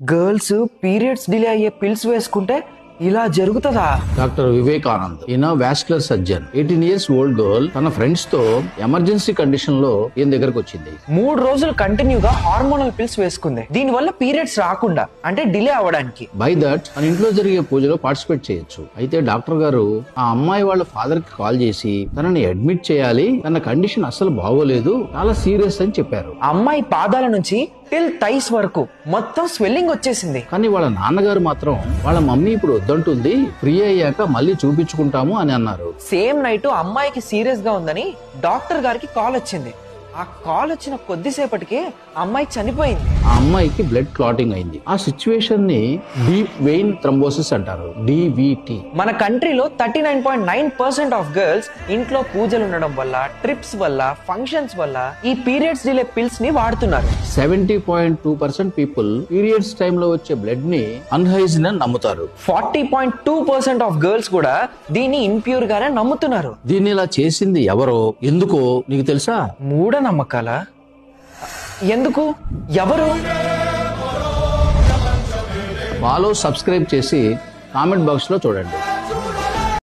Girls periods delay అయ్యే pills వేసుకుంటే ఇలా జరుగుతుందా? డాక్టర్ వివేకానంద్ ఈయన vascular surgeon. 18 years old girl తన ఫ్రెండ్స్ తో ఎమర్జెన్సీ కండిషన్ లో ఈయన దగ్గరకు వచ్చింది. 3 రోజులు కంటిన్యూగా హార్మోనల్ పిల్స్ వేసుకుంది. దీని వల్ల పీరియడ్స్ రాకుండా అంటే డిలే అవ్వడానికి. బై దట్ మన ఇంట్లో జరిగే పూజలో పార్టిసిపేట్ చేయొచ్చు. అయితే డాక్టర్ గారు ఆ అమ్మాయి వాళ్ళ ఫాదర్ కి కాల్ చేసి తనని అడ్మిట్ చేయాలి, తన కండిషన్ అస్సలు బాగోలేదు, చాలా సీరియస్ అని చెప్పారు. అమ్మాయి పాదాల నుంచి టిల్ థైస్ వరకు మొత్తం స్వెల్లింగ్ వచ్చేసింది. కానీ వాళ్ళ నాన్నగారు మాత్రం వాళ్ళ మమ్మీ ఇప్పుడు వద్దంటుంది, ఫ్రీ అయ్యాక మళ్ళీ చూపించుకుంటాము అని అన్నారు. సేమ్ నైట్ అమ్మాయికి సీరియస్ గా ఉందని డాక్టర్ గారికి కాల్ వచ్చింది. ఆ కాల్ వచ్చిన కొద్దిసేపటికే అమ్మాయి చనిపోయింది. ఆ అమ్మాయికి బ్లడ్ క్లాటింగ్ అయింది. ఆ సిచ్యువేషన్ ని డీప్ వెయిన్ థ్రంబోసిస్ అంటారు, DVT. మన కంట్రీలో 39.9% ఆఫ్ గర్ల్స్ ఇంట్లో పూజలు ఉండడం వల్ల, ట్రిప్స్ వల్ల, ఫంక్షన్స్ వల్ల ఈ పీరియడ్స్ డిలే పిల్స్ ని వాడుతున్నారు. 70.2% పీపుల్ పీరియడ్స్ టైమ్ లో వచ్చే బ్లడ్ ని అన్హైజీన్ అని నమ్ముతారు. 40.2% ఆఫ్ గర్ల్స్ కూడా దీన్ని ఇంప్యూర్ గానే నమ్ముతున్నారు. దీన్ని ఇలా చేసింది ఎవరో, ఎందుకో నీకు తెలుసా? మూఢనమ్మకాలా? ఎందుకు? ఎవరు? ఫాలో, సబ్స్క్రైబ్ చేసి కామెంట్ బాక్స్ లో చూడండి.